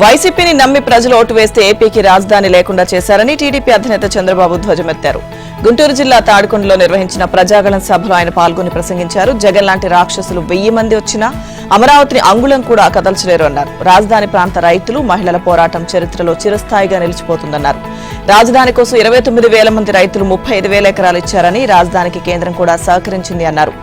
వైసీపీని నమ్మి ప్రజలు ఓటు వేస్తే ఏపీకి రాజధాని లేకుండా చేశారని టీడీపీ అధినేత చంద్రబాబు ధ్వజమెత్తారు. గుంటూరు జిల్లా తాడికొండలో నిర్వహించిన ప్రజాగళం సభలో ఆయన పాల్గొని ప్రసంగించారు. జగన్ లాంటి రాక్షసులు 1000 మంది వచ్చినా అమరావతిని అంగుళం కూడా కదల్చలేరు అన్నారు. రాజధాని ప్రాంత రైతులు, మహిళల పోరాటం చరిత్రలో చిరస్థాయిగా నిలిచిపోతుందన్నారు. రాజధాని కోసం 29,000 మంది రైతులు 35,000 ఎకరాలు ఇచ్చారని, రాజధానికి కేంద్రం కూడా సహకరించింది అన్నారు.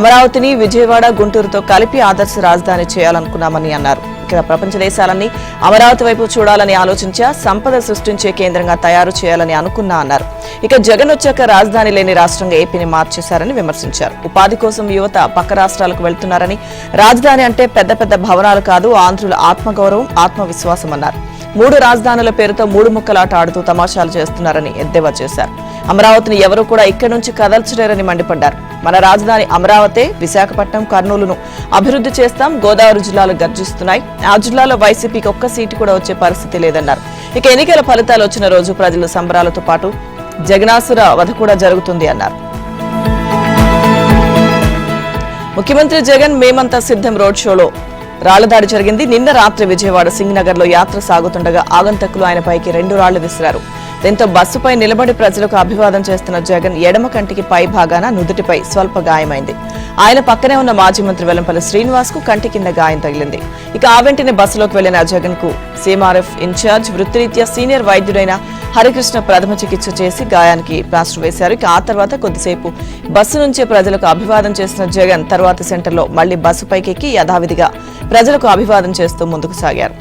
అమరావతిని విజయవాడ, గుంటూరుతో కలిపి ఆదర్శ రాజధాని చేయాలనుకున్నామని అన్నారు. ప్రపంచ దేశాలన్నీ అమరావతి వైపు చూడాలని ఆలోచించా, సంపద సృష్టించే కేంద్రంగా తయారు చేయాలని అనుకున్నా అన్నారు. ఇక జగన్ వచ్చాక రాజధాని లేని రాష్ట్రంగా ఏపీని మార్చేశారని విమర్శించారు. ఉపాధి కోసం యువత పక్క రాష్ట్రాలకు వెళ్తున్నారని, రాజధాని అంటే పెద్ద పెద్ద భవనాలు కాదు, ఆంధ్రుల ఆత్మగౌరవం, ఆత్మవిశ్వాసం అన్నారు. 3 రాజధానుల పేరుతో 3 ముక్కలాట ఆడుతూ తమాషాలు చేస్తున్నారని ఎద్దేవా చేశారు. అమరావతిని ఎవరూ కూడా ఇక్కడి నుంచి కదల్చలేరని మండిపడ్డారు. మన రాజధాని అమరావతే, విశాఖపట్నం, కర్నూలును అభివృద్ధి చేస్తాం, గోదావరి జిల్లాలు గర్జిస్తున్నాయి, ఆ జిల్లాలో వైసీపీకి ఒక్క సీటు కూడా వచ్చే పరిస్థితి లేదన్నారు. ఇక ఎన్నికల ఫలితాలు వచ్చిన రోజు ప్రజల సంబరాలతో పాటు జగనాసుర వధ కూడా జరుగుతుంది అన్నారు. ముఖ్యమంత్రి జగన్ మేమంతా సిద్ధం రోడ్ షోలో రాళ్లదాడి జరిగింది. నిన్న రాత్రి విజయవాడ సింగ్-నగర్ లో యాత్ర సాగుతుండగా ఆగంతకులు ఆయనపైకి 2 రాళ్లు విసిరారు. దీంతో బస్సుపై నిలబడి ప్రజలకు అభివాదం చేస్తున్న జగన్ ఎడమ కంటికి పై భాగాన నుదుటిపై స్వల్ప గాయమైంది. ఆయన పక్కనే ఉన్న మాజీ మంత్రి వెల్లంపల్లి శ్రీనివాస్ కు కంటి కింద గాయం తగిలింది. ఇక ఆ వెంటనే బస్సులోకి వెళ్లిన జగన్ కు సీఎంఆర్ఎఫ్ ఇన్ఛార్జ్, వృత్తిరీత్యా సీనియర్ వైద్యుడైన హరికృష్ణ ప్రథమ చికిత్స చేసి గాయానికి ప్లాస్టర్ వేశారు. ఇక ఆ తర్వాత కొద్దిసేపు బస్సు నుంచే ప్రజలకు అభివాదం చేసిన జగన్ తర్వాత సెంటర్లో మళ్లీ బస్సు పైకెక్కి యథావిధిగా ప్రజలకు అభివాదం చేస్తూ ముందుకు సాగారు.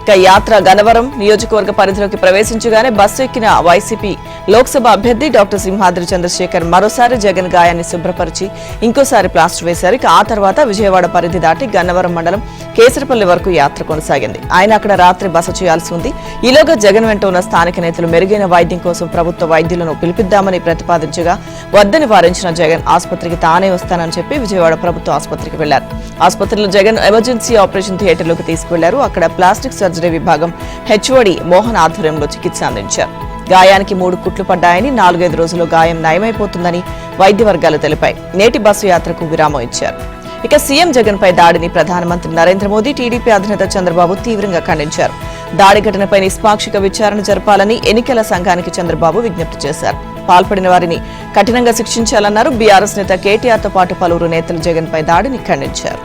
ఇక యాత్ర గన్నవరం నియోజకవర్గ పరిధిలోకి ప్రవేశించగానే బస్సు ఎక్కిన వైసీపీ లోక్సభ అభ్యర్థి డాక్టర్ సింహాద్రి చంద్రశేఖర్ మరోసారి జగన్ గాయాన్ని శుభ్రపరిచి ఇంకోసారి ప్లాస్టర్ వేశారు. ఇక ఆ తర్వాత విజయవాడ పరిధి దాటి గన్నవరం మండలం కేసరపల్లి వరకు యాత్ర కొనసాగింది. ఆయన అక్కడ రాత్రి బస చేయాల్సి ఉంది. ఈలోగా జగన్ వెంట ఉన్న స్థానిక నేతలు మెరుగైన వైద్యం కోసం ప్రభుత్వ వైద్యులను పిలిపిద్దామని ప్రతిపాదించగా వద్దని వారించిన జగన్ ఆసుపత్రికి తానే వస్తానని చెప్పి విజయవాడ ప్రభుత్వ ఆసుపత్రికి వెళ్లారు. ఆసుపత్రిలో జగన్ ఎమర్జెన్సీ ఆపరేషన్ థియేటర్లోకి తీసుకువెళ్లారు. అక్కడ ప్లాస్టిక్ సర్జరీ విభాగం హెచ్ఓడి మోహన్ ఆధ్వర్యంలో చికిత్స అందించారు. గాయానికి 3 కుట్లు పడ్డాయని, 4-5 రోజుల్లో గాయం నయమైపోతుందని వైద్య వర్గాలు తెలిపాయి. నేటి బస్సు యాత్రకు విరామం ఇచ్చారు. ఇక సీఎం జగన్ పై దాడిని ప్రధానమంత్రి నరేంద్ర మోదీ, టీడీపీ అధినేత చంద్రబాబు తీవ్రంగా ఖండించారు. దాడి ఘటనపై నిష్పాక్షిక విచారణ జరపాలని ఎన్నికల సంఘానికి చంద్రబాబు విజ్ఞప్తి చేశారు. పాల్పడిన వారిని కఠినంగా శిక్షించాలన్నారు. బీఆర్ఎస్ నేత కేటీఆర్తో పాటు పలువురు నేతలు జగన్ పై దాడిని ఖండించారు.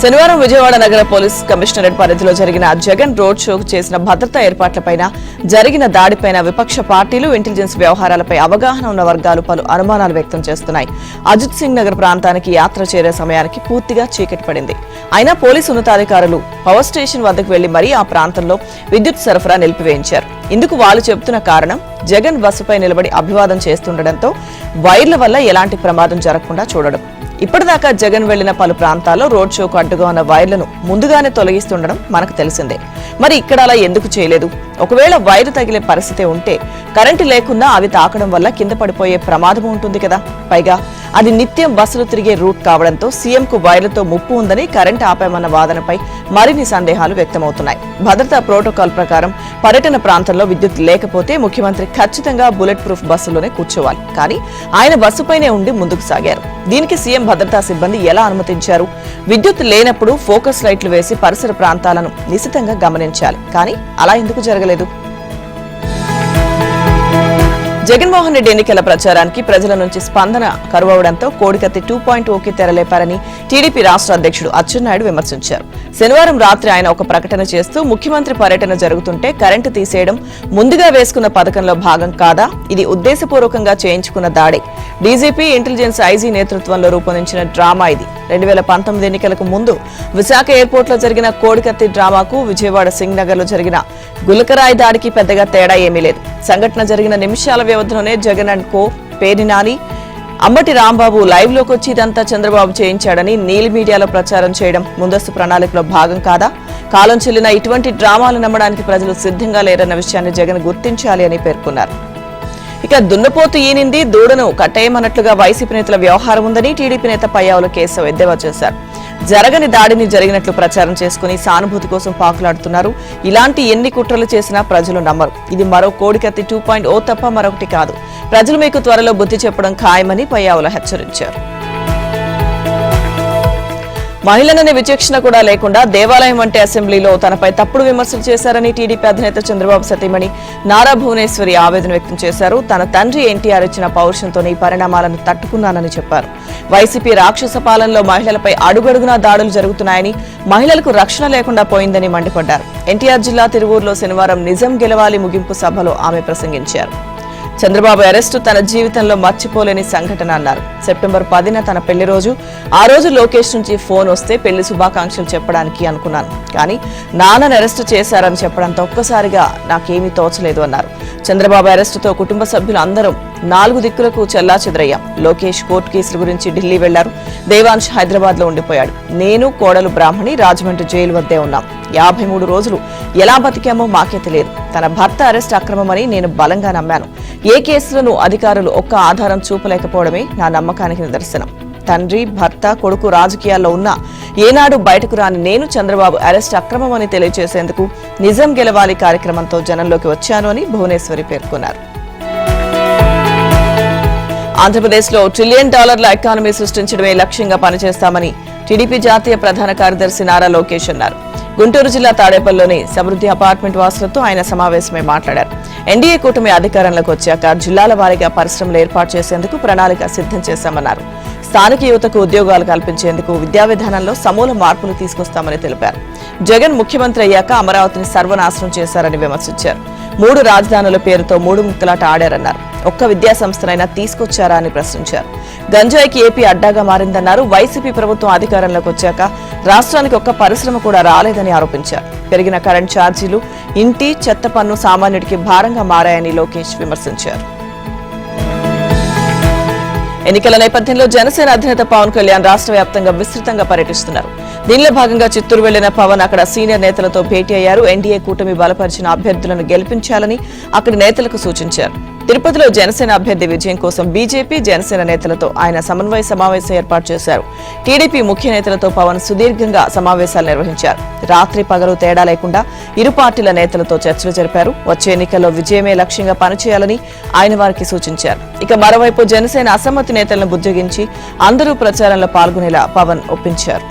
శనివారం విజయవాడ నగర పోలీస్ కమిషనరేట్ పరిధిలో జరిగిన జగన్ రోడ్ షోకు చేసిన భద్రతా ఏర్పాట్లపైన, జరిగిన దాడిపైన విపక్ష పార్టీలు, ఇంటెలిజెన్స్ వ్యవహారాలపై అవగాహన ఉన్న వర్గాలు పలు అనుమానాలు వ్యక్తం చేస్తున్నాయి. అజిత్ సింగ్ నగర్ ప్రాంతానికి యాత్ర చేరే సమయానికి పూర్తిగా చీకటి పడింది. అయినా పోలీసు ఉన్నతాధికారులు పవర్ స్టేషన్ వద్దకు వెళ్లి మరీ ఆ ప్రాంతంలో విద్యుత్ సరఫరా నిలిపివేయించారు. ఇందుకు వాళ్ళు చెబుతున్న కారణం జగన్ బస్సుపై నిలబడి అభివాదం చేస్తుండటంతో వైర్ల వల్ల ఎలాంటి ప్రమాదం జరగకుండా చూడడం. ఇప్పటిదాకా జగన్ వెళ్లిన పలు ప్రాంతాల్లో రోడ్ షోకు అడ్డుగా ఉన్న వైర్లను ముందుగానే తొలగిస్తుండడం మనకు తెలిసిందే. మరి ఇక్కడ అలా ఎందుకు చేయలేదు? ఒకవేళ వైరు తగిలే పరిస్థితి ఉంటే కరెంటు లేకున్నా అవి తాకడం వల్ల కింద పడిపోయే ప్రమాదం ఉంటుంది కదా. పైగా అది నిత్యం బస్సులు తిరిగే రూట్ కావడంతో సీఎంకు వైర్లతో ముప్పు ఉందని కరెంటు ఆపామన్న వాదనపై మరిన్ని సందేహాలు వ్యక్తమవుతున్నాయి. భద్రతా ప్రోటోకాల్ ప్రకారం పర్యటన ప్రాంతంలో విద్యుత్ లేకపోతే ముఖ్యమంత్రి ఖచ్చితంగా బుల్లెట్ ప్రూఫ్ బస్సులోనే కూర్చోవాలి. కానీ ఆయన బస్సుపైనే ఉండి ముందుకు సాగారు. దీనికి సీఎం భద్రతా సిబ్బంది ఎలా అనుమతించారు? విద్యుత్ లేనప్పుడు ఫోకస్ లైట్లు వేసి పరిసర ప్రాంతాలను నిశితంగా గమనించాలి. కానీ అలా ఎందుకు జరగలేదు? జగన్మోహన్ రెడ్డి ఎన్నికల ప్రచారానికి ప్రజల నుంచి స్పందన కరువవడంతో కోడికత్తి 2.0కి తెరలేపారని టీడీపీ రాష్ట్ర అధ్యక్షుడు అచ్చెన్నాయుడు విమర్శించారు. శనివారం రాత్రి ఆయన ఒక ప్రకటన చేస్తూ ముఖ్యమంత్రి పర్యటన జరుగుతుంటే కరెంటు తీసేయడం ముందుగా వేసుకున్న పథకంలో భాగం కాదా? ఇది ఉద్దేశపూర్వకంగా చేయించుకున్న దాడే. డీజీపీ, ఇంటెలిజెన్స్ ఐజీ నేతృత్వంలో రూపొందించిన డ్రామా ఇది. 2019 ఎన్నికలకు ముందు విశాఖ ఎయిర్పోర్ట్ లో జరిగిన కోడికత్తి డ్రామాకు, విజయవాడ సింగ్ నగర్ లో జరిగిన గులకరాయి దాడికి పెద్దగా తేడా ఏమీ లేదు. సంఘటన జరిగిన నిమిషాల వ్యవధిలోనే Jagan and co, Perni Nani, Ambati Rambabu live లోకి వచ్చి ఇదంతా చంద్రబాబు చేయించాడని నీలి మీడియాలో ప్రచారం చేయడం ముందస్తు ప్రణాళికలో భాగం కాదా? కాలం చెల్లిన ఇటువంటి డ్రామాలు నమ్మడానికి ప్రజలు సిద్ధంగా లేరన్న విషయాన్ని జగన్ గుర్తించాలి అని పేర్కొన్నారు. ఇక దున్నపోతు ఈనింది, దూడను కట్టేయమన్నట్లుగా వైసీపీ నేతల వ్యవహారం ఉందని టీడీపీ నేత పయ్యావుల కేశవ్ ఎద్దేవా చేశారు. జరగని దాడిని జరిగినట్లు ప్రచారం చేసుకుని సానుభూతి కోసం పాకులాడుతున్నారు. ఇలాంటి ఎన్ని కుట్రలు చేసినా ప్రజలు నమ్మరు. ఇది మరో కోడికత్తి 2.0 తప్ప మరొకటి కాదు. ప్రజలు మీకు త్వరలో బుద్ధి చెప్పడం ఖాయమని పయ్యావుల హెచ్చరించారు. మహిళననే విచక్షణ కూడా లేకుండా దేవాలయం వంటి అసెంబ్లీలో తనపై తప్పుడు విమర్శలు చేశారని టీడీపీ అధినేత చంద్రబాబు సతీమణి నారా భువనేశ్వరి ఆవేదన వ్యక్తం చేశారు. తన తండ్రి ఎన్టీఆర్ ఇచ్చిన పౌరుషంతోనే ఈ పరిణామాలను తట్టుకున్నానని చెప్పారు. వైసీపీ రాక్షస పాలనలో మహిళలపై అడుగడుగునా దాడులు జరుగుతున్నాయని, మహిళలకు రక్షణ లేకుండా పోయిందని మండిపడ్డారు. ఎన్టీఆర్ జిల్లా తిరువూరులో శనివారం నిజం గెలవాలి ముగింపు సభలో ఆమె ప్రసంగించారు. చంద్రబాబు అరెస్టు తన జీవితంలో మర్చిపోలేని సంఘటన అన్నారు. సెప్టెంబర్ 10న తన పెళ్లి రోజు. ఆ రోజు లోకేష్ నుంచి ఫోన్ వస్తే పెళ్లి శుభాకాంక్షలు చెప్పడానికి అనుకున్నాను, కానీ నాన్నను అరెస్టు చేశారని చెప్పడంతో ఒక్కసారిగా నాకేమీ తోచలేదు అన్నారు. చంద్రబాబు అరెస్టుతో కుటుంబ సభ్యులు అందరం 4 దిక్కులకు చెల్లాచెదరయ్యాం. లోకేష్ కోర్టు కేసుల గురించి ఢిల్లీ వెళ్లారు. దేవాంశ్ హైదరాబాద్ లో ఉండిపోయాడు. నేను, కోడలు బ్రాహ్మణి రాజమండ్రి జైలు వద్దే ఉన్నాం. 53 రోజులు ఎలా బతికామో మాకే తెలియదు. తన భర్త అరెస్ట్ అక్రమమని నేను బలంగా నమ్మాను. ఏ కేసులను అధికారులు ఒక్క ఆధారం చూపలేకపోవడమే నా నమ్మకానికి నిదర్శనం. తండ్రి, భర్త, కొడుకు రాజకీయాల్లో ఉన్నా ఏనాడు బయటకు రాని నేను చంద్రబాబు అరెస్ట్ అక్రమమని తెలియజేసేందుకు నిజం గెలవాలి కార్యక్రమంతో జనంలోకి వచ్చాను అని భువనేశ్వరి పేర్కొన్నారు. ఆంధ్రప్రదేశ్లో $1 ట్రిలియన్ ఎకానమీ సృష్టించడమే లక్ష్యంగా పనిచేస్తామని టీడీపీ జాతీయ ప్రధాన కార్యదర్శి నారా లోకేష్ అన్నారు. గుంటూరు జిల్లా తాడేపల్లిలోని సమృద్ధి అపార్ట్మెంట్ వాసులతో ఆయన సమావేశమై మాట్లాడారు. ఎన్డీఏ కూటమి అధికారంలోకి వచ్చాక జిల్లాల వారీగా పరిశ్రమలు ఏర్పాటు చేసేందుకు ప్రణాళిక సిద్ధం చేశామన్నారు. స్థానిక యువతకు ఉద్యోగాలు కల్పించేందుకు విద్యా విధానంలో సమూల మార్పులు తీసుకొస్తామని తెలిపారు. జగన్ ముఖ్యమంత్రి అయ్యాక అమరావతిని సర్వనాశనం చేశారని విమర్శించారు. 3 రాజధానుల పేరుతో 3 ముక్కలాట ఆడారన్నారు. ఒక్క విద్యా సంస్థనైనా తీసుకొచ్చారా అని ప్రశ్నించారు. గంజాయికి ఏపీ అడ్డాగా మారిందన్నారు. వైసీపీ ప్రభుత్వం అధికారంలోకి వచ్చాక రాష్ట్రానికి ఒక్క పరిశ్రమ కూడా రాలేదని ఆరోపించారు. పెరిగిన కరెంట్ ఛార్జీలు, ఇంటి చెత్త పన్ను సామాన్యుడికి భారంగా మారాయని లోకేష్ విమర్శించారు. ఎన్నికల నేపథ్యంలో జనసేన అధినేత పవన్ కళ్యాణ్ రాష్ట్ర వ్యాప్తంగా విస్తృతంగా పర్యటిస్తున్నారు. దీనిలో భాగంగా చిత్తూరు వెళ్లిన పవన్ అక్కడ సీనియర్ నేతలతో భేటీ అయ్యారు. ఎన్డీఏ కూటమి బలపరిచిన అభ్యర్థులను గెలిపించాలని అక్కడి నేతలకు సూచించారు. తిరుపతిలో జనసేన అభ్యర్థి విజయం కోసం బీజేపీ, జనసేన నేతలతో ఆయన సమన్వయ సమావేశం ఏర్పాటు చేశారు. టీడీపీ ముఖ్య నేతలతో పవన్ సుదీర్ఘంగా సమావేశాలు నిర్వహించారు. రాత్రి పగలు తేడా లేకుండా ఇరు పార్టీల నేతలతో చర్చలు జరిపారు. వచ్చే ఎన్నికల్లో విజయమే లక్ష్యంగా పనిచేయాలని ఆయన వారికి సూచించారు. ఇక మరోవైపు జనసేన అసమ్మతి నేతలను బుజ్జగించి అందరూ ప్రచారంలో పాల్గొనేలా పవన్ ఒప్పించారు.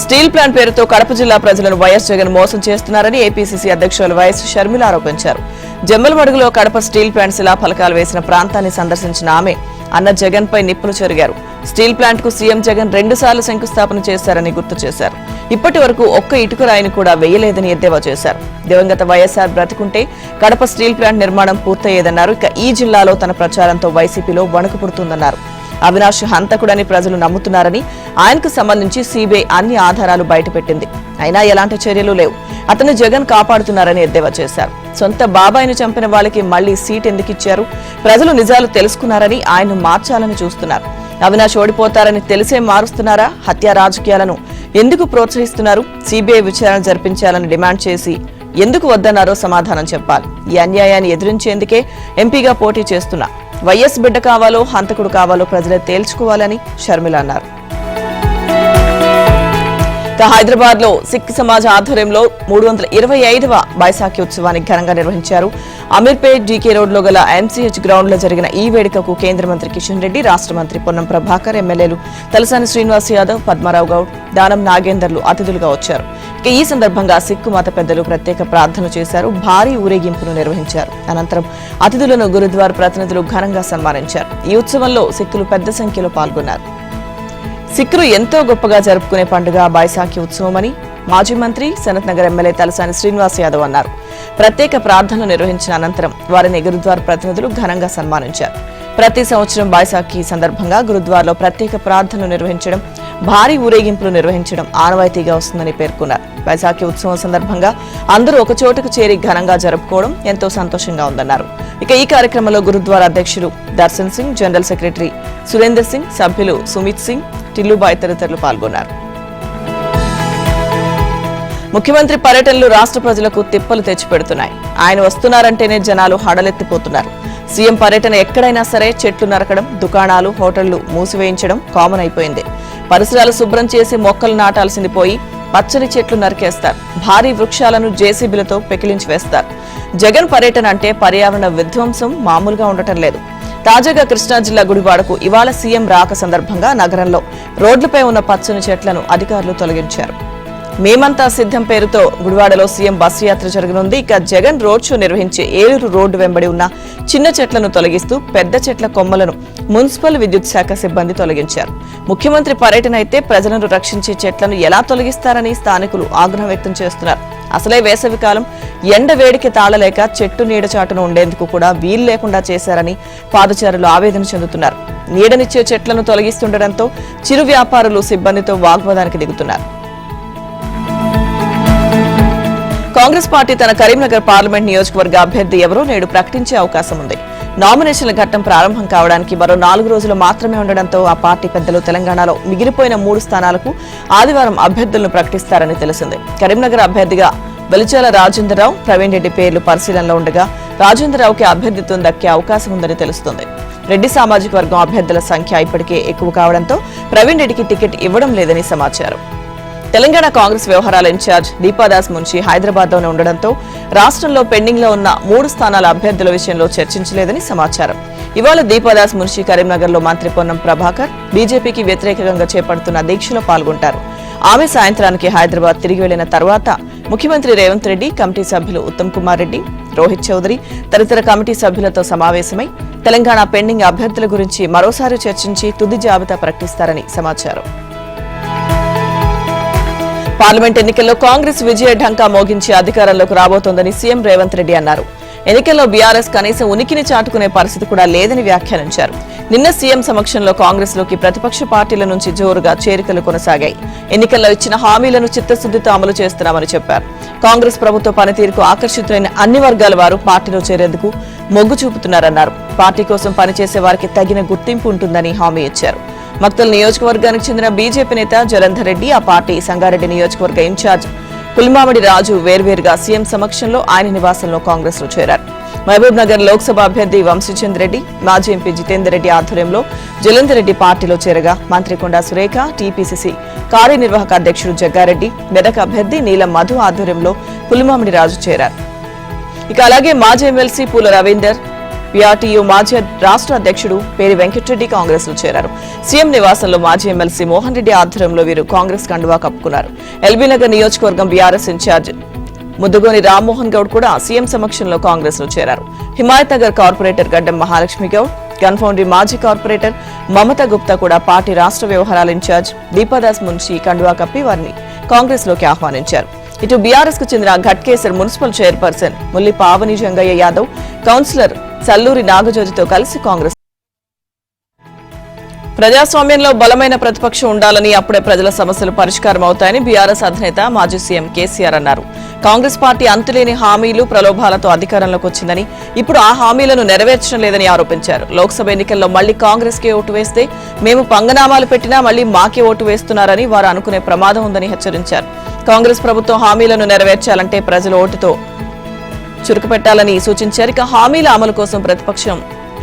స్టీల్ ప్లాంట్ పేరుతో కడప జిల్లా ప్రజలను వైఎస్ జగన్ మోసం చేస్తున్నారని ఏపీసీసీ అధ్యక్షులు వైఎస్ షర్మిల ఆరోపించారు. జమ్మలమడుగులో కడప స్టీల్ ప్లాంట్ శిలా ఫలకాలు వేసిన ప్రాంతాన్ని సందర్శించిన ఆమె అన్న జగన్ పై నిప్పులు చెరిగారు. స్టీల్ ప్లాంట్ కు సీఎం జగన్ 2 సార్లు శంకుస్థాపన చేశారని గుర్తు చేశారు. ఇప్పటి వరకు ఒక్క ఇటుక రాయిని కూడా వేయలేదని ఎద్దేవా చేశారు. దివంగత వైఎస్ఆర్ బ్రతికుంటే కడప స్టీల్ ప్లాంట్ నిర్మాణం పూర్తయ్యేదన్నారు. ఇక ఈ జిల్లాలో తన ప్రచారంతో వైసీపీలో వణుకు పుడుతుందన్నారు. అవినాష్ హంతకుడని ప్రజలు నమ్ముతున్నారని, ఆయనకు సంబంధించి సీబీఐ అన్ని ఆధారాలు బయటపెట్టింది. అయినా ఎలాంటి చర్యలు లేవు. అతను జగన్ కాపాడుతున్నారని ఎద్దేవా చేశారు. సొంత బాబాయిని చంపిన వాళ్ళకి మళ్లీ సీట్ ఎందుకు ఇచ్చారు? ప్రజలు నిజాలు తెలుసుకున్నారని ఆయన్ను మార్చాలని చూస్తున్నారు. అవినాష్ ఓడిపోతారని తెలిసే మారుస్తున్నారా? హత్య రాజకీయాలను ఎందుకు ప్రోత్సహిస్తున్నారు? సీబీఐ విచారణ జరిపించాలని డిమాండ్ చేసి ఎందుకు వద్దన్నారో సమాధానం చెప్పాలి. ఈ అన్యాయాన్ని ఎదిరించేందుకే ఎంపీగా పోటీ చేస్తున్నా. వైఎస్ బిడ్డ కావాలో హంతకుడు కావాలో ప్రజలే తేల్చుకోవాలని షర్మిల అన్నారు. హైదరాబాద్ లో సిక్ సమాజ్ ఆధ్వర్యంలో 325వ బైసాఖి ఉత్సవాన్ని ఘనంగా నిర్వహించారు. అమీర్పేట్ డీకే రోడ్ లో గల ఎంసీహెచ్ గ్రౌండ్ లో జరిగిన ఈ వేడుకకు కేంద్ర మంత్రి కిషన్ రెడ్డి, రాష్ట్ర మంత్రి పొన్నం ప్రభాకర్, ఎమ్మెల్యేలు తలసాని శ్రీనివాస్ యాదవ్, పద్మారావు గౌడ్, దానం నాగేందర్లు అతిథులుగా వచ్చారు. ఇక ఈ సందర్భంగా సిక్కు మత పెద్దలు ప్రత్యేక ప్రార్థనలు చేశారు. భారీ ఊరేగింపును నిర్వహించారు. అనంతరం అతిథులను గురుద్వార్ ప్రతినిధులు ఘనంగా సన్మానించారు. ఈ ఉత్సవంలో సిక్కులు పెద్ద సంఖ్యలో పాల్గొన్నారు. సిక్కులు ఎంతో గొప్పగా జరుపుకునే పండుగ బైసాఖి ఉత్సవమని మాజీ మంత్రి, సనత్ నగర్ ఎమ్మెల్యే తలసాని శ్రీనివాస్ యాదవ్ అన్నారు. ప్రత్యేక ప్రార్థనలు నిర్వహించిన అనంతరం వారిని గురుద్వార్ ప్రతినిధులు ఘనంగా సన్మానించారు. ప్రతి సంవత్సరం బైసాఖి సందర్భంగా గురుద్వార్లో ప్రత్యేక ప్రార్థనలు నిర్వహించడం, భారీ ఊరేగింపులు నిర్వహించడం ఆనవాయితీగా వస్తుందని పేర్కొన్నారు. బైసాఖి ఉత్సవం సందర్భంగా అందరూ ఒక చోటుకు చేరి ఘనంగా జరుపుకోవడం ఎంతో సంతోషంగా ఉందన్నారు. ఇక ఈ కార్యక్రమంలో గురుద్వారా అధ్యక్షులు దర్శన్ సింగ్, జనరల్ సెక్రటరీ సురేందర్ సింగ్, సభ్యులు సుమిత్ సింగ్, టిల్లుబాయ్ తదితరులు పాల్గొన్నారు. ముఖ్యమంత్రి పర్యటనలు రాష్ట్ర ప్రజలకు తిప్పలు తెచ్చిపెడుతున్నాయి. ఆయన వస్తున్నారంటేనే జనాలు హడలెత్తిపోతున్నారు. సీఎం పర్యటన ఎక్కడైనా సరే చెట్లు నరకడం, దుకాణాలు, హోటళ్లు మూసివేయించడం కామన్ అయిపోయింది. పరిసరాలు శుభ్రం చేసి మొక్కలు నాటాల్సింది పోయి పచ్చని చెట్లు నరికేస్తారు. భారీ వృక్షాలను జేసీబీలతో పెకిలించి వేస్తారు. జగన్ పర్యటన అంటే పర్యావరణ విధ్వంసం మామూలుగా ఉండటం లేదు. తాజాగా కృష్ణా జిల్లా గుడివాడకు ఇవాళ సీఎం రాక సందర్భంగా నగరంలో రోడ్లపై ఉన్న పచ్చని చెట్లను అధికారులు తొలగించారు. మేమంతా సిద్ధం పేరుతో గుడివాడలో సీఎం బస్సు యాత్ర జరగనుంది. ఇక జగన్ రోడ్ షో నిర్వహించే ఏలూరు రోడ్డు వెంబడి ఉన్న చిన్న చెట్లను తొలగిస్తూ పెద్ద చెట్ల కొమ్మలను మున్సిపల్ విద్యుత్ శాఖ సిబ్బంది తొలగించారు. ముఖ్యమంత్రి పర్యటన అయితే ప్రజలను రక్షించే చెట్లను ఎలా తొలగిస్తారని స్థానికులు ఆగ్రహం వ్యక్తం చేస్తున్నారు. అసలే వేసవికాలం ఎండ వేడికి తాళలేక చెట్టు నీడ చాటును ఉండేందుకు కూడా వీలు లేకుండా చేశారని పాదచారులు ఆవేదన చెందుతున్నారు. నీడనిచ్చే చెట్లను తొలగిస్తుండటంతో చిరు వ్యాపారులు సిబ్బందితో వాగ్వాదానికి దిగుతున్నారు. కాంగ్రెస్ పార్టీ తన కరీంనగర్ పార్లమెంట్ నియోజకవర్గ అభ్యర్థి ఎవరో నేడు ప్రకటించే అవకాశం ఉంది. నామినేషన్ల ఘట్టం ప్రారంభం కావడానికి మరో 4 రోజులు మాత్రమే ఉండడంతో ఆ పార్టీ పెద్దలు తెలంగాణలో మిగిలిపోయిన 3 స్థానాలకు ఆదివారం అభ్యర్థులను ప్రకటిస్తారని తెలిసింది. కరీంనగర్ అభ్యర్థిగా వెలిచాల రాజేంద్రరావు, ప్రవీణ్ రెడ్డి పేర్లు పరిశీలనలో ఉండగా రాజేంద్రరావుకి అభ్యర్థిత్వం దక్కే అవకాశం ఉందని తెలుస్తోంది. రెడ్డి సామాజిక వర్గం అభ్యర్థుల సంఖ్య ఇప్పటికే ఎక్కువ కావడంతో ప్రవీణ్ రెడ్డికి టికెట్ ఇవ్వడం లేదని సమాచారం. తెలంగాణ కాంగ్రెస్ వ్యవహారాల ఇన్ఛార్జ్ దీపాదాస్ మున్షి హైదరాబాద్లోనే ఉండడంతో రాష్ట్రంలో పెండింగ్ లో ఉన్న 3 స్థానాల అభ్యర్థుల విషయంలో చర్చించలేదని సమాచారం. ఇవాళ దీపాదాస్ మున్షి కరీంనగర్ లో మంత్రి పొన్నం ప్రభాకర్ బీజేపీకి వ్యతిరేకంగా చేపడుతున్న దీక్షలో పాల్గొంటారు. ఆమె సాయంత్రానికి హైదరాబాద్ తిరిగి వెళ్లిన తర్వాత ముఖ్యమంత్రి రేవంత్ రెడ్డి, కమిటీ సభ్యులు ఉత్తమ్ కుమార్ రెడ్డి, రోహిత్ చౌదరి తదితర కమిటీ సభ్యులతో సమావేశమై తెలంగాణ పెండింగ్ అభ్యర్థుల గురించి మరోసారి చర్చించి తుది జాబితా ప్రకటిస్తారని సమాచారం. పార్లమెంట్ ఎన్నికల్లో కాంగ్రెస్ విజయ ఢంకా మోగించి అధికారంలోకి రాబోతోందని సీఎం రేవంత్ రెడ్డి అన్నారు. ఎన్నికల్లో బీఆర్ఎస్ కనీసం ఉనికిని చాటుకునే పరిస్థితి కూడా లేదని వ్యాఖ్యానించారు. నిన్న సీఎం సమక్షంలో కాంగ్రెస్ లోకి ప్రతిపక్ష పార్టీల నుంచి జోరుగా చేరికలు కొనసాగాయి. ఎన్నికల్లో ఇచ్చిన హామీలను చిత్తశుద్దితో అమలు చేస్తున్నామని చెప్పారు. కాంగ్రెస్ ప్రభుత్వ పనితీరుకు ఆకర్షితులైన అన్ని వర్గాల వారు పార్టీలో చేరేందుకు మొగ్గు చూపుతున్నారన్నారు. పార్టీ కోసం పనిచేసే వారికి తగిన గుర్తింపు ఉంటుందని హామీ ఇచ్చారు. మక్తల్ నియోజకవర్గానికి చెందిన బీజేపీ నేత జలంధర్ రెడ్డి, ఆ పార్టీ సంగారెడ్డి నియోజకవర్గ ఇన్ఛార్జ్ పుల్మామిడి రాజు వేర్వేరుగా సీఎం సమక్షంలో ఆయన నివాసంలో కాంగ్రెస్ లో చేరారు. మహబూబ్ నగర్ లోక్సభ అభ్యర్థి వంశీచంద్ రెడ్డి, మాజీ ఎంపీ జితేందర్ రెడ్డి ఆధ్వర్యంలో జలంధర్ రెడ్డి పార్టీలో చేరగా మంత్రి కొండా సురేఖ, టీపీసీసీ కార్యనిర్వాహక అధ్యక్షుడు జగ్గారెడ్డి, మెదక్ అభ్యర్థి నీలం మధు ఆధ్వర్యంలో పుల్మామిడి రాజు చేరారు. ఇక అలాగే మాజీ ఎమ్మెల్సీ పూల రవీందర్, పీఆర్టీయూ మాజీ రాష్ట్ర అధ్యక్షుడు పేరి వెంకటరెడ్డి కాంగ్రెస్ లో చేరారు. సీఎం నివాసంలో మాజీ ఎమ్మెల్సీ మోహన్ రెడ్డి ఆధ్వర్యంలో వీరు కాంగ్రెస్ కండువా కప్పుకున్నారు. ఎల్బీనగర్ నియోజకవర్గం బీఆర్ఎస్ ఇన్ఛార్జ్ ముద్దుగోని రామ్మోహన్ గౌడ్ కూడా సీఎం సమక్షంలో కాంగ్రెస్ లో చేరారు. హిమాయత్ నగర్ కార్పొరేటర్ గడ్డం మహాలక్ష్మి గౌడ్, గన్ఫౌండరీ మాజీ కార్పొరేటర్ మమతా గుప్తా కూడా పార్టీ రాష్ట్ర వ్యవహారాల ఇన్ఛార్జ్ దీపాదాస్ మున్షి కండువా కప్పి వారిని కాంగ్రెస్ లోకి ఆహ్వానించారు. ఇటు బీఆర్ఎస్ కు చెందిన Ghatkesar municipal chairperson Mulli Pavani Jangaiah Yadav, councillor Salluri నాగజ్యోతితో కలిసి కాంగ్రెస్. ప్రజాస్వామ్యంలో బలమైన ప్రతిపక్షం ఉండాలని, అప్పుడే ప్రజల సమస్యలు పరిష్కారం అవుతాయని బీఆర్ఎస్ అధినేత మాజీ సీఎం కేసీఆర్ అన్నారు. కాంగ్రెస్ పార్టీ అంతులేని హామీలు, ప్రలోభాలతో అధికారంలోకి వచ్చిందని, ఇప్పుడు ఆ హామీలను నెరవేర్చడం లేదని ఆరోపించారు. లోక్సభ ఎన్నికల్లో మళ్లీ కాంగ్రెస్ కే ఓటు వేస్తే మేము పంగనామాలు పెట్టినా మళ్లీ మాకే ఓటు వేస్తున్నారని వారు అనుకునే ప్రమాదం ఉందని హెచ్చరించారు. కాంగ్రెస్ ప్రభుత్వం హామీలను నెరవేర్చాలంటే ప్రజల ఓటుతో చురుకుపెట్టాలని సూచించారు. ఇక హామీల అమలు కోసం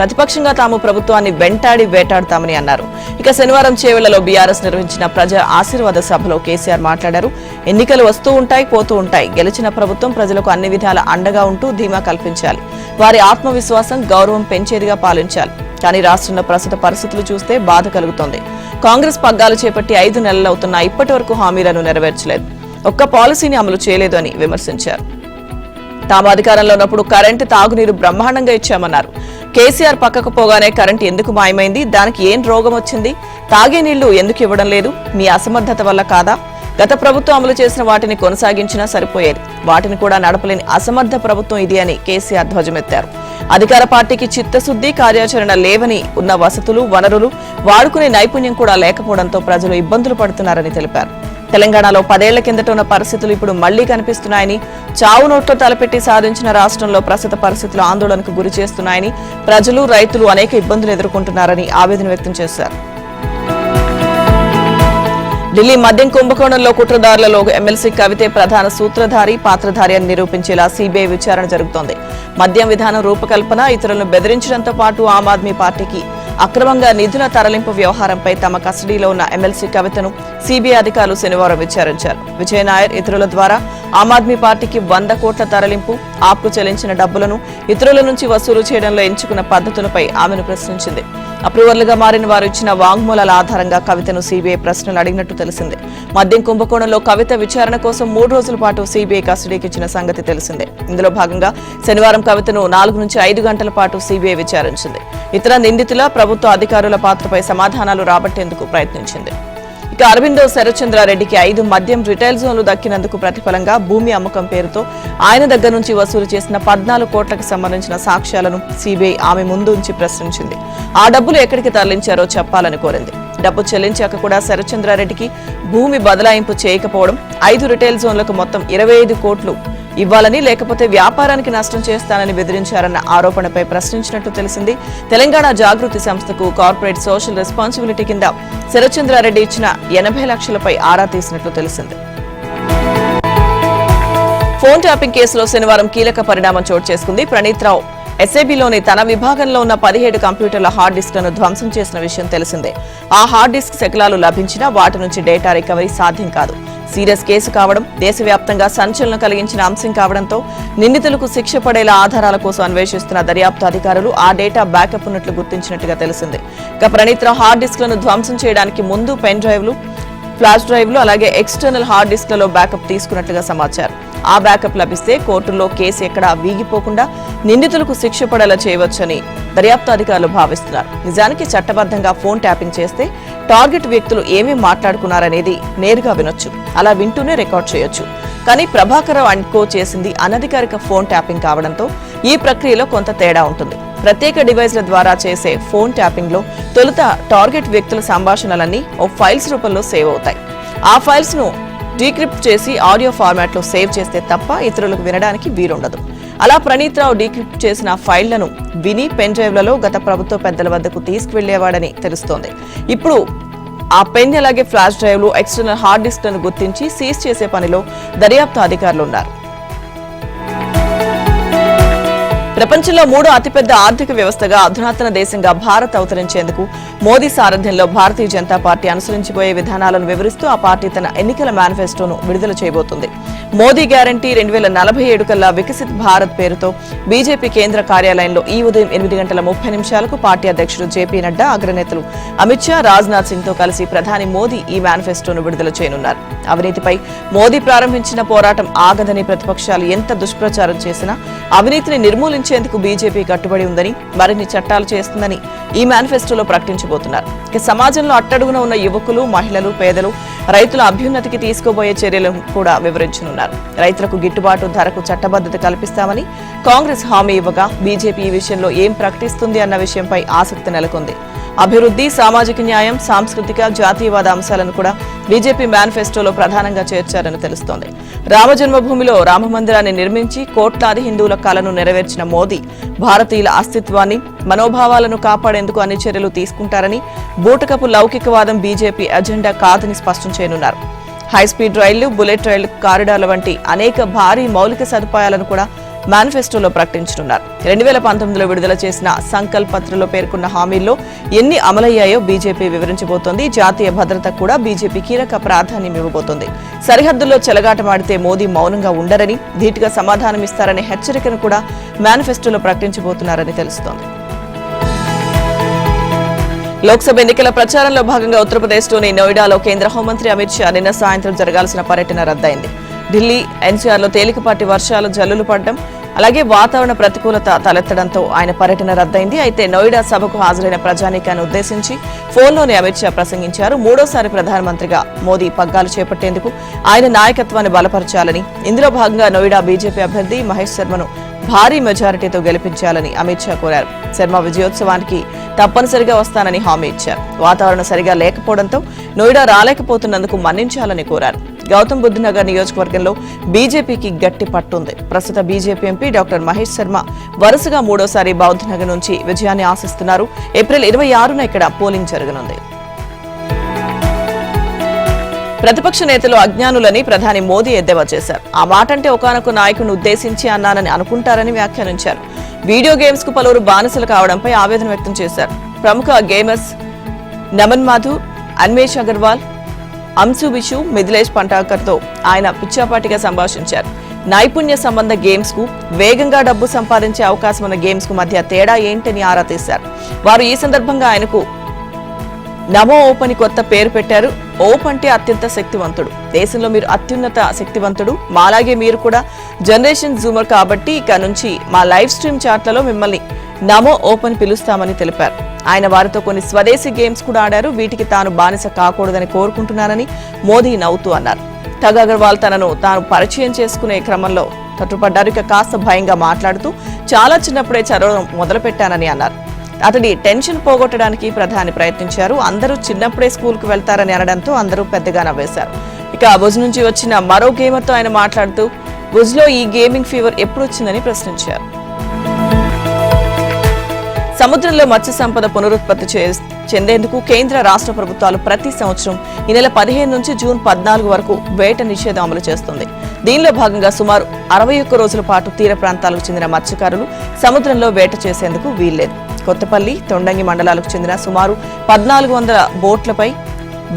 ప్రతిపక్షంగా తాము ప్రభుత్వాన్ని వెంటాడి వేటాడతామని అన్నారు. ఇక శనివారం చేవెళ్లలో బీఆర్ఎస్ నిర్వహించిన ప్రజా ఆశీర్వాద సభలో కేసీఆర్ మాట్లాడారు. ఎన్నికలు వస్తూ ఉంటాయి, పోతూ ఉంటాయి. గెలిచిన ప్రభుత్వం ప్రజలకు అన్ని విధాల అండగా ఉంటూ ధీమా కల్పించాలి. వారి ఆత్మవిశ్వాసం, గౌరవం పెంచేదిగా పాలించాలి. కానీ రాష్ట్రంలో ప్రస్తుత పరిస్థితులు చూస్తే బాధ కలుగుతోంది. కాంగ్రెస్ పగ్గాలు చేపట్టి 5 నెలలవుతున్నా ఇప్పటి వరకు హామీలను నెరవేర్చలేదు, ఒక్క పాలసీని అమలు చేయలేదు అని విమర్శించారు. తాము అధికారంలో ఉన్నప్పుడు కరెంటు, తాగునీరు బ్రహ్మాండంగా ఇచ్చామన్నారు. కేసీఆర్ పక్కకు పోగానే కరెంటు ఎందుకు మాయమైంది? దానికి ఏం రోగం వచ్చింది? తాగే నీళ్లు ఎందుకు ఇవ్వడం లేదు? మీ అసమర్థత వల్ల కాదా? గత ప్రభుత్వం అమలు చేసిన వాటిని కొనసాగించినా సరిపోయేది, వాటిని కూడా నడపలేని అసమర్థ ప్రభుత్వం ఇది అని కేసీఆర్ ధ్వజమెత్తారు. అధికార పార్టీకి చిత్తశుద్ది, కార్యాచరణ లేవని, ఉన్న వసతులు, వనరులు వాడుకునే నైపుణ్యం కూడా లేకపోవడంతో ప్రజలు ఇబ్బందులు పడుతున్నారని తెలిపారు. తెలంగాణలో 10 ఏళ్ల కిందట ఉన్న పరిస్థితులు ఇప్పుడు మళ్లీ కనిపిస్తున్నాయని, చావు నోట్లో తలపెట్టి సాధించిన రాష్ట్రంలో ప్రస్తుత పరిస్థితులు ఆందోళనకు గురి చేస్తున్నాయని, ప్రజలు, రైతులు అనేక ఇబ్బందులు ఎదుర్కొంటున్నారని ఆవేదన వ్యక్తం చేశారు. ఢిల్లీ మద్యం కుంభకోణంలో కుట్రదారులలో ఎమ్మెల్సీ కవితే ప్రధాన సూత్రధారి, పాత్రధారి అని నిరూపించేలా సీబీఐ విచారణ జరుగుతోంది. మద్యం విధానం రూపకల్పన, ఇతరులను బెదిరించడంతో పాటు ఆమ్ ఆద్మీ పార్టీకి అక్రమంగా నిధుల తరలింపు వ్యవహారంపై తమ కస్టడీలో ఉన్న ఎమ్మెల్సీ కవితను సీబీఐ అధికారులు శనివారం విచారించారు. విజయ్ నాయర్ ఇతరుల ద్వారా ఆమ్ ఆద్మీ పార్టీకి 100 కోట్ల తరలింపు, ఆప్కు చెల్లించిన డబ్బులను ఇతరుల నుంచి వసూలు చేయడంలో ఎంచుకున్న పద్ధతులపై ఆమెను ప్రశ్నించింది. అప్రూవర్లుగా మారిన వారు ఇచ్చిన వాంగ్మూలాల ఆధారంగా కవితను సీబీఐ ప్రశ్నలు అడిగినట్టు తెలిసిందే. మద్యం కుంభకోణంలో కవిత విచారణ కోసం 3 రోజుల పాటు సీబీఐ కస్టడీకి ఇచ్చిన సంగతి తెలిసిందే. ఇందులో భాగంగా శనివారం కవితను 4 నుంచి 5 గంటల పాటు సీబీఐ విచారించింది. ఇతర నిందితుల, ప్రభుత్వ అధికారుల పాత్రపై సమాధానాలు రాబట్టేందుకు ప్రయత్నించింది. ఇక అరవిందో శరత్చంద్రారెడ్డికి 5 మద్యం రిటైల్ జోన్లు దక్కినందుకు ప్రతిఫలంగా భూమి అమ్మకం పేరుతో ఆయన దగ్గర నుంచి వసూలు చేసిన 14 కోట్లకు సంబంధించిన సాక్ష్యాలను సీబీఐ ఆమె ముందు ఉంచి ప్రశ్నించింది. ఆ డబ్బులు ఎక్కడికి తరలించారో చెప్పాలని కోరింది. డబ్బు చెల్లించాక కూడా శరత్చంద్రారెడ్డికి భూమి బదలాయింపు చేయకపోవడం, 5 రిటైల్ జోన్లకు మొత్తం 25 కోట్లు ఇవ్వాలని, లేకపోతే వ్యాపారానికి నష్టం చేస్తానని బెదిరించారన్న ఆరోపణపై ప్రశ్నించినట్టు తెలిసింది. తెలంగాణ జాగృతి సంస్థకు కార్పొరేట్ సోషల్ రెస్పాన్సిబిలిటీ కింద శరత్చంద్రారెడ్డి ఇచ్చిన 80 లక్షలపై ఆరా తీసినట్లు తెలిసింది. ఫోన్ ట్యాపింగ్ కేసులో శనివారం కీలక పరిణామం చోటు చేసుకుంది. ప్రణీత్ రావు ఎస్ఐబిలోని తన విభాగంలో ఉన్న 17 కంప్యూటర్ల హార్డ్ డిస్క్లను ధ్వంసం చేసిన విషయం తెలిసిందే. ఆ హార్డ్ డిస్క్ శకలాలు లభించినా వాటి నుంచి డేటా రికవరీ సాధ్యం కాదు. సీరియస్ కేసు కావడం, దేశవ్యాప్తంగా సంచలనం కలిగించిన అంశం కావడంతో నిందితులకు శిక్ష పడేలా ఆధారాల కోసం అన్వేషిస్తున్న దర్యాప్తు అధికారులు ఆ డేటా బ్యాకప్ ఉన్నట్లు గుర్తించినట్టుగా తెలిసింది. ఇక ప్రణీత్ రావు హార్డ్ డిస్క్లను ధ్వంసం చేయడానికి ముందు పెన్ డ్రైవ్లు, ఫ్లాష్ డ్రైవ్లు, అలాగే ఎక్స్టర్నల్ హార్డ్ డిస్క్లలో బ్యాకప్ తీసుకున్నట్లుగా సమాచారం. ఆ బ్యాకప్ లభిస్తే కోర్టుల్లో కేసు ఎక్కడా వీగిపోకుండా నిందితులకు శిక్ష పడేలా చేయవచ్చని దర్యాప్తు అధికారులు భావిస్తున్నారు. నిజానికి చట్టబద్ధంగా ఫోన్ ట్యాపింగ్ చేస్తే టార్గెట్ వ్యక్తులు ఏమేం మాట్లాడుకున్నారనేది నేరుగా వినొచ్చు, అలా వింటూనే రికార్డ్ చేయొచ్చు. కానీ ప్రభాకరరావు అండ్ కో చేసింది అనధికారిక ఫోన్ ట్యాపింగ్ కావడంతో ఈ ప్రక్రియలో కొంత తేడా ఉంటుంది. ప్రత్యేక డివైస్ల ద్వారా చేసే ఫోన్ ట్యాపింగ్ లో తొలుత టార్గెట్ వ్యక్తుల సంభాషణలన్నీ ఓ ఫైల్స్ రూపంలో సేవ్ అవుతాయి. ఆ ఫైల్స్ ను డీక్రిప్ట్ చేసి ఆడియో ఫార్మాట్ లో సేవ్ చేస్తే తప్ప ఇతరులకు వినడానికి వీలుండదు. అలా ప్రణీత్ రావు డీక్రిప్ట్ చేసిన ఫైళ్లను విని పెన్ డ్రైవ్లలో గత ప్రభుత్వ పెద్దల వద్దకు తీసుకువెళ్లేవాడని తెలుస్తోంది. ఇప్పుడు ఆ పెన్ అలాగే ఫ్లాష్ డ్రైవ్లు, ఎక్స్టర్నల్ హార్డ్ డిస్క్లను గుర్తించి సీజ్ చేసే పనిలో దర్యాప్తు అధికారులు ఉన్నారు. ప్రపంచంలో 3వ అతిపెద్ద ఆర్థిక వ్యవస్థగా అధునాతన దేశంగా భారత్ అవతరించేందుకు మోదీ సారథ్యంలో భారతీయ జనతా పార్టీ అనుసరించిపోయే విధానాలను వివరిస్తూ ఆ పార్టీ తన ఎన్నికల మేనిఫెస్టోను విడుదల చేయబోతుంది. మోదీ గ్యారంటీ 2047 కల్లా వికసిత్ భారత్ పేరుతో బీజేపీ కేంద్ర కార్యాలయంలో ఈ ఉదయం 8:30 పార్టీ అధ్యక్షుడు జేపీ నడ్డా, అగ్రనేతలు అమిత్ షా, రాజ్నాథ్ సింగ్ తో కలిసి ప్రధాని మోదీ ఈ మేనిఫెస్టోను విడుదల చేయనున్నారు. అవినీతిపై మోదీ ప్రారంభించిన పోరాటం ఆగదని, ప్రతిపక్షాలు ఎంత దుష్ప్రచారం చేసినా అవినీతిని నిర్మూలించేందుకు బీజేపీ కట్టుబడి ఉందని, మరిన్ని చట్టాలు చేస్తుందని ఈ మేనిఫెస్టోలో ప్రకటించబోతున్నారు. ఇక సమాజంలో అట్టడుగున ఉన్న యువకులు, మహిళలు, పేదలు, రైతుల అభ్యున్నతికి తీసుకోబోయే చర్యలను కూడా వివరించనున్నారు. రైతులకు గిట్టుబాటు ధరకు చట్టబద్ధత కల్పిస్తామని కాంగ్రెస్ హామీ ఇవ్వగా బీజేపీ ఈ విషయంలో ఏం ప్రకటిస్తుంది అన్న విషయంపై ఆసక్తి నెలకొంది. అభివృద్ధి, సామాజిక న్యాయం, సాంస్కృతిక, జాతీయవాద అంశాలను కూడా బీజేపీ మేనిఫెస్టోలో ప్రధానంగా చేర్చారని తెలుస్తోంది. రామజన్మభూమిలో రామమందిరాన్ని నిర్మించి కోట్లాది హిందువుల కలను నెరవేర్చిన మోదీ భారతీయుల అస్తిత్వాన్ని, మనోభావాలను కాపాడేందుకు అన్ని చర్యలు తీసుకుంటారని, బూటకపు లౌకికవాదం బీజేపీ అజెండా కాదని స్పష్టం చేయనున్నారు. హైస్పీడ్ రైళ్లు, బుల్లెట్ రైళ్లు, కారిడార్ల వంటి అనేక భారీ మౌలిక సదుపాయాలను కూడా మేనిఫెస్టోలో ప్రకటించనున్నారు. 2019లో విడుదల చేసిన సంకల్ప్ పత్రలో పేర్కొన్న హామీల్లో ఎన్ని అమలయ్యాయో బీజేపీ వివరించబోతోంది. జాతీయ భద్రతకు కూడా బీజేపీ కీలక ప్రాధాన్యం ఇవ్వబోతోంది. సరిహద్దుల్లో చెలగాటమాడితే మోదీ మౌనంగా ఉండరని, ధీటుగా సమాధానమిస్తారనే హెచ్చరికను కూడా మేనిఫెస్టోలో ప్రకటించబోతున్నారని తెలుస్తోంది. లోక్సభ ఎన్నికల ప్రచారంలో భాగంగా ఉత్తరప్రదేశ్లోని నోయిడాలో కేంద్ర హోంమంత్రి అమిత్ షా నిన్న సాయంత్రం జరగాల్సిన పర్యటన రద్దయింది. ఢిల్లీ ఎన్సీఆర్లో తేలికపాటి వర్షాలు, జల్లులు పడడం, అలాగే వాతావరణ ప్రతికూలత తలెత్తడంతో ఆయన పర్యటన రద్దయింది. అయితే నోయిడా సభకు హాజరైన ప్రజానీకాన్ని ఉద్దేశించి ఫోన్లోనే అమిత్ షా ప్రసంగించారు. 3వసారి ప్రధానమంత్రిగా మోదీ పగ్గాలు చేపట్టేందుకు ఆయన నాయకత్వాన్ని బలపరచాలని, ఇందులో భాగంగా నోయిడా బీజేపీ అభ్యర్థి మహేష్ శర్మను భారీ మెజారిటీతో గెలిపించాలని అమిత్ షా కోరారు. శర్మ విజయోత్సవానికి తప్పనిసరిగా వస్తానని హామీ ఇచ్చారు. వాతావరణం సరిగా లేకపోవడంతో నోయిడా రాలేకపోతున్నందుకు మన్నించాలని కోరారు. గౌతమ్ బుద్ధ్ నగర్ నియోజకవర్గంలో బీజేపీకి గట్టి పట్టుంది. ప్రస్తుత BJP MP doctor Mahesh Sharma వరుసగా 3వసారి బౌద్ధ్ నగర్ నుంచి విజయాన్ని ఆశిస్తున్నారు. ఏప్రిల్ 26న ఇక్కడ పోలింగ్ జరగనుంది. ప్రతిపక్ష నేతలు అజ్ఞానులని ప్రధాని మోదీ ఎద్దేవా చేశారు. ఆ మాటంటే ఒకానొక నాయకుడిని ఉద్దేశించి అన్నానని అనుకుంటారని వ్యాఖ్యానించారు. వీడియో గేమ్స్ కు పలువురు బానిసలు కావడంపై ఆవేదన వ్యక్తం చేశారు. ప్రముఖ గేమర్స్ నమన్ మాధు, అన్వేష్ అగర్వాల్, అంశు విషు మిథిలేష్ పంటాకర్తో ఆయన పిచ్చాపాటిగా సంభాషించారు. నైపుణ్య సంబంధ గేమ్స్ కు, వేగంగా డబ్బు సంపాదించే అవకాశం ఉన్న గేమ్స్ కు మధ్య తేడా ఏంటని ఆరా తీశారు. వారు ఈ సందర్భంగా ఆయనకు నమో ఓప్ అని కొత్త పేరు పెట్టారు. ఓప్ అంటే అత్యంత శక్తివంతుడు, దేశంలో మీరు అత్యున్నత శక్తివంతుడు, మాలాగే మీరు కూడా జనరేషన్ జూమర్ కాబట్టి ఇక నుంచి మా లైవ్ స్ట్రీమ్ చాట్లలో మిమ్మల్ని నమో ఓప్ అని పిలుస్తామని తెలిపారు. ఆయన వారితో కొన్ని స్వదేశీ గేమ్స్ కూడా ఆడారు. వీటికి తాను బానిస కాకూడదని కోరుకుంటున్నానని మోదీ నవ్వుతూ అన్నారు. టగ్ అగర్వాల్ తాను పరిచయం చేసుకునే క్రమంలో తట్టుపడ్డారు. ఇక కాస్త భయంగా మాట్లాడుతూ చాలా చిన్నప్పుడే చదవడం మొదలుపెట్టానని అన్నారు. అతడి టెన్షన్ పోగొట్టడానికి ప్రధాని ప్రయత్నించారు. అందరూ చిన్నప్పుడే స్కూల్కు వెళ్తారని అనడంతో అందరూ పెద్దగా నవ్వేశారు. ఇక భుజ్ నుంచి వచ్చిన మరో గేమర్తో ఆయన మాట్లాడుతూ భుజ్లో ఈ గేమింగ్ ఫీవర్ ఎప్పుడు వచ్చిందని ప్రశ్నించారు. సముద్రంలో మత్స్య సంపద పునరుత్పత్తి చెందేందుకు కేంద్ర రాష్ట్ర ప్రభుత్వాలు ప్రతి సంవత్సరం ఈ నెల 15 నుంచి జూన్ 14 వరకు వేట నిషేధం అమలు చేస్తుంది. దీనిలో భాగంగా సుమారు 61 రోజుల పాటు తీర ప్రాంతాలకు చెందిన మత్స్యకారులు సముద్రంలో వేట చేసేందుకు వీల్లేదు. కొత్తపల్లి, తొండంగి మండలాలకు చెందిన సుమారు 1400 బోట్లపై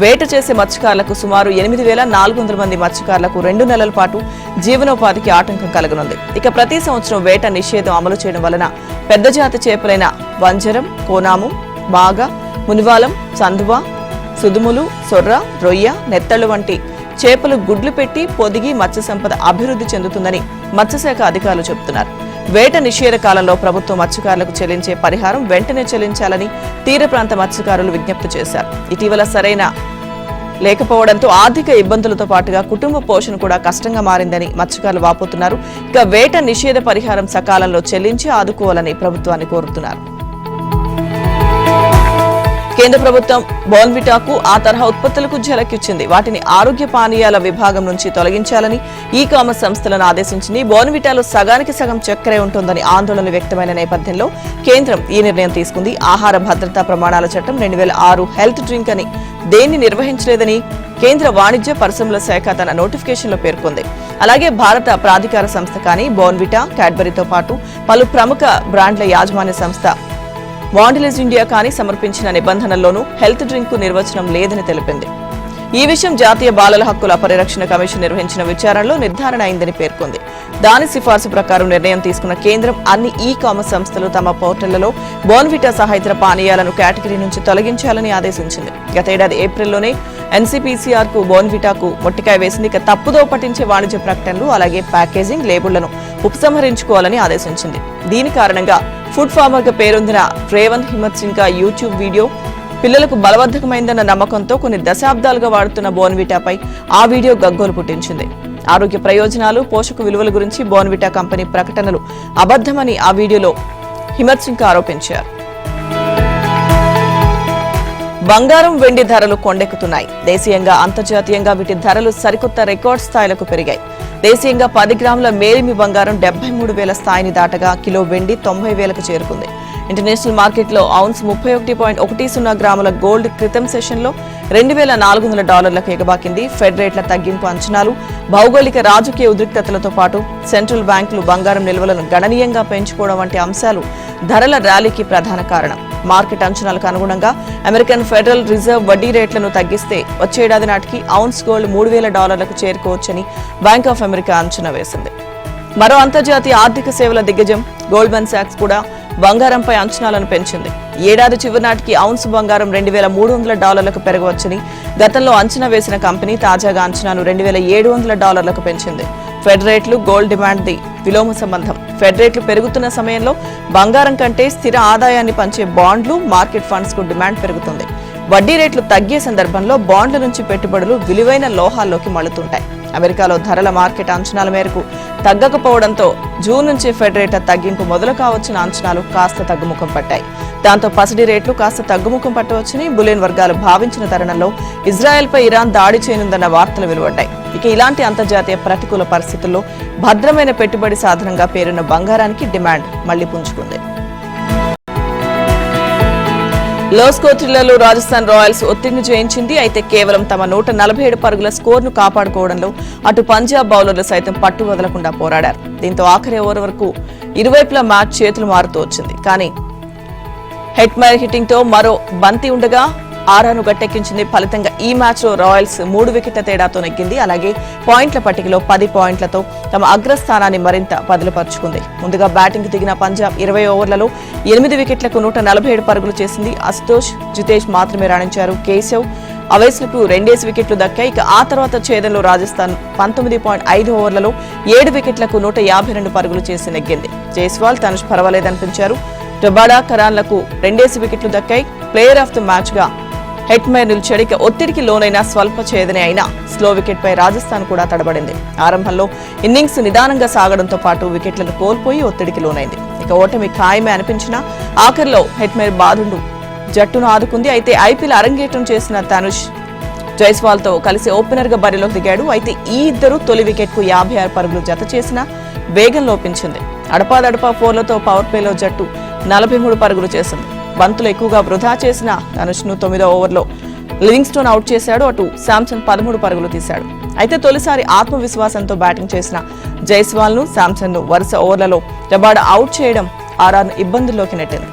వేట చేసే మత్స్యకారులకు సుమారు 8400 మంది మత్స్యకారులకు 2 నెలల పాటు జీవనోపాధికి ఆటంకం కలగనుంది. ఇక ప్రతి సంవత్సరం వేట నిషేధం అమలు చేయడం వలన పెద్ద జాతి చేపలైన వంజరం, కోనాము, బాగ, మునివాలం, సందువ, సుదుములు, సొర్ర, రొయ్య, నెత్తళ్లు వంటి చేపలు గుడ్లు పెట్టి పొదిగి మత్స్య సంపద అభివృద్ధి చెందుతుందని మత్స్యశాఖ అధికారులు చెబుతున్నారు. వేట నిషేధ కాలంలో ప్రభుత్వం మత్స్యకారులకు చెల్లించే పరిహారం వెంటనే చెల్లించాలని తీర ప్రాంత మత్స్యకారులు విజ్ఞప్తి చేశారు. ఇటీవల సరైన లేకపోవడంతో ఆర్థిక ఇబ్బందులతో పాటుగా కుటుంబ పోషణ కూడా కష్టంగా మారిందని మత్స్యకారులు వాపోతున్నారు. ఇక వేట నిషేధ పరిహారం సకాలంలో చెల్లించి ఆదుకోవాలని ప్రభుత్వాన్ని కోరుతున్నారు. కేంద్ర ప్రభుత్వం బోర్న్విటాకు ఆ తరహా ఉత్పత్తులకు ఝలకిచ్చింది. వాటిని ఆరోగ్య పానీయాల విభాగం నుంచి తొలగించాలని ఈ కామర్స్ సంస్థలను ఆదేశించింది. బోర్న్విటాలో సగానికి సగం చక్కెరే ఉంటుందని ఆందోళనలు వ్యక్తమైన నేపథ్యంలో కేంద్రం ఈ నిర్ణయం తీసుకుంది. ఆహార భద్రతా ప్రమాణాల చట్టం 2006 హెల్త్ డ్రింక్ అని దేన్ని నిర్వహించలేదని కేంద్ర వాణిజ్య పరిశ్రమల శాఖ తన నోటిఫికేషన్లో పేర్కొంది. అలాగే భారత ప్రాధికార సంస్థ కానీ బోర్న్విటా, క్యాడ్బరీతో పాటు పలు ప్రముఖ బ్రాండ్ల యాజమాన్య సంస్థ మాండిలేజ్ ఇండియా కానీ సమర్పించిన నిబంధనల్లోనూ హెల్త్ డ్రింక్ కు నిర్వచనం లేదని తెలిపింది. ఈ విషయం జాతీయ బాలల హక్కుల పరిరక్షణ కమిషన్ నిర్వహించిన విచారణలో నిర్ధారణ అయిందని పేర్కొంది. దాని సిఫార్సు ప్రకారం నిర్ణయం తీసుకున్న కేంద్రం అన్ని ఈ కామర్స్ సంస్థలు తమ పోర్టళ్లలో బోర్న్విటా సహాయతర పానీయాలను కేటగిరీ నుంచి తొలగించాలని ఆదేశించింది. గతేడాది ఏప్రిల్లోనే ఎన్సీపీసీఆర్ కు బోర్న్విటాకు మొట్టికాయ వేసింది. ఇక తప్పుదో పట్టించే వాణిజ్య ప్రకటనలు అలాగే ప్యాకేజింగ్ లేబుళ్లను ఉపసంహరించుకోవాలని ఆదేశించింది. దీని కారణంగా ఫుడ్ ఫార్మర్ గా పేరొందిన రేవంత్ హిమ్మత్ సింగ్ యూట్యూబ్ వీడియో పిల్లలకు బలవర్ధకమైందన్న నమ్మకంతో కొన్ని దశాబ్దాలుగా వాడుతున్న బోర్న్విటాపై ఆ వీడియో గగ్గోలు పుట్టించింది. ఆరోగ్య ప్రయోజనాలు, పోషక విలువల గురించి బోర్న్విటా కంపెనీ ప్రకటనలు అబద్ధమని ఆ వీడియోలో హిమ్మత్ సింగ్ ఆరోపించారు. బంగారం, వెండి ధరలు కొండెక్కుతున్నాయి. దేశీయంగా, అంతర్జాతీయంగా వీటి ధరలు సరికొత్త రికార్డ్ స్థాయిలకు పెరిగాయి. దేశీయంగా 10 గ్రాముల మేలిమి బంగారం 73,000 స్థాయిని దాటగా కిలో వెండి 90,000కు చేరుకుంది. ఇంటర్నేషనల్ మార్కెట్లో ఔన్స్ 31.10 గ్రాముల గోల్డ్ క్రితం సెషన్లో $2,400లకు ఎగబాకింది. ఫెడ్ రేట్ల తగ్గింపు అంచనాలు, భౌగోళిక రాజకీయ ఉద్రిక్తతలతో పాటు సెంట్రల్ బ్యాంకులు బంగారం నిల్వలను గణనీయంగా పెంచుకోవడం వంటి అంశాలు ధరల ర్యాలీకి ప్రధాన కారణం. మార్కెట్ అంచనాలకు అనుగుణంగా అమెరికన్ ఫెడరల్ రిజర్వ్ వడ్డీ రేట్లను తగ్గిస్తే వచ్చేడాది నాటికి ఔన్స్ గోల్డ్ $3,000లకు చేరుకోవచ్చని బ్యాంక్ ఆఫ్ అమెరికా అంచనా వేసింది. మరో అంతర్జాతీయ ఆర్థిక సేవల దిగ్గజం గోల్డ్మన్ సాక్స్ కూడా బంగారంపై అంచనాలను పెంచింది. ఏడాది చివరి నాటికి ఔన్స్ బంగారం $2,300లకు పెరగవచ్చని గతంలో అంచనా వేసిన కంపెనీ తాజాగా అంచనాను $2,700లకు పెంచింది. ఫెడ్ రేట్లు, గోల్డ్ డిమాండ్ ది విలోమ సంబంధం. ఫెడ్ రేట్లు పెరుగుతున్న సమయంలో బంగారం కంటే స్థిర ఆదాయాన్ని పంచే బాండ్లు, మార్కెట్ ఫండ్స్ కు డిమాండ్ పెరుగుతుంది. వడ్డీ రేట్లు తగ్గే సందర్భంలో బాండ్ల నుంచి పెట్టుబడులు విలువైన లోహాల్లోకి మళ్లుతుంటాయి. అమెరికాలో ధరల మార్కెట్ అంచనాల మేరకు తగ్గకపోవడంతో జూన్ నుంచి ఫెడ్ రేట్ల తగ్గింపు మొదలు కావచ్చిన అంచనాలు కాస్త తగ్గుముఖం పట్టాయి. దాంతో పసిడి రేట్లు కాస్త తగ్గుముఖం పట్టవచ్చని బులియన్ వర్గాలు భావించిన తరుణంలో ఇజ్రాయెల్పై ఇరాన్ దాడి చేయనుందన్న వార్తలు వెలువడ్డాయి. ఇక ఇలాంటి అంతర్జాతీయ ప్రతికూల పరిస్థితుల్లో భద్రమైన పెట్టుబడి సాధనంగా పేరున్న బంగారానికి డిమాండ్ మళ్లీ పుంజుకుంది. లోస్కో థ్రిల్లర్లో రాజస్థాన్ రాయల్స్ ఒత్తిడిని జయించింది. అయితే కేవలం తమ 147 పరుగుల స్కోర్ను కాపాడుకోవడంలో అటు పంజాబ్ బౌలర్లు సైతం పట్టు వదలకుండా పోరాడారు. దీంతో ఆఖరి ఓవర్ వరకు ఇరువైపులా మ్యాచ్ చేతులు మారుతూ వచ్చింది. కానీ హెట్మైర్ హిట్టింగ్ తో మరో బంతి ఉండగా ఆర్ఆర్ను గట్టెక్కించింది. ఫలితంగా ఈ మ్యాచ్లో రాయల్స్ 3 వికెట్ల తేడాతో నెగ్గింది. అలాగే పాయింట్ల పట్టికలో 10 పాయింట్లతో తమ అగ్రస్థానాన్ని మరింత పదిలపరుచుకుంది. ముందుగా బ్యాటింగ్ దిగిన పంజాబ్ 20 ఓవర్లలో 8 వికెట్లకు 147 పరుగులు చేసింది. అశుతోష్, జితేష్ మాత్రమే రాణించారు. కేశవ్, అవేస్లకు 2 వికెట్లు దక్కాయి. ఇక ఆ తర్వాత ఛేదంలో రాజస్థాన్ 19.5 ఓవర్లలో 7 వికెట్లకు 152 పరుగులు చేసి నెగ్గింది. జైస్వాల్, తనుష్ పర్వాలేదనిపించారు. రబాడా, కరాన్లకు 2 వికెట్లు దక్కాయి. ప్లేయర్ ఆఫ్ ది మ్యాచ్ గా హెట్మైర్ నిలిచాడు. ఇక ఒత్తిడికి లోనైన స్వల్ప ఛేదనే అయినా స్లో వికెట్ పై రాజస్థాన్ కూడా తడబడింది. ఆరంభంలో ఇన్నింగ్స్ నిదానంగా సాగడంతో పాటు వికెట్లను కోల్పోయి ఒత్తిడికి లోనైంది. ఇక ఓటమి ఖాయమే అనిపించినా ఆఖరిలో హెట్మైర్ బాదుండు జట్టును ఆదుకుంది. అయితే ఐపీఎల్ అరంగేట్రం చేసిన తనుష్ జైస్వాల్ తో కలిసి ఓపెనర్ గా బరిలోకి దిగాడు. అయితే ఈ ఇద్దరు తొలి వికెట్ కు 56 పరుగులు జత చేసిన వేగం లోపించింది. అడపాదడపా 4లతో పవర్ ప్లేలో జట్టు 43 పరుగులు చేసింది. బంతులు ఎక్కువగా వృధా చేసిన తనుష్ ను 9వ ఓవర్లో లివింగ్స్టోన్ అవుట్ చేశాడు. అటు శాంసన్ 13 పరుగులు తీశాడు. అయితే తొలిసారి ఆత్మవిశ్వాసంతో బ్యాటింగ్ చేసిన జైస్వాల్ ను, శాంసన్ ను వరుస ఓవర్లలో రబాడా అవుట్ చేయడం ఆర్ఆర్ను ఇబ్బందుల్లోకి నెట్టింది.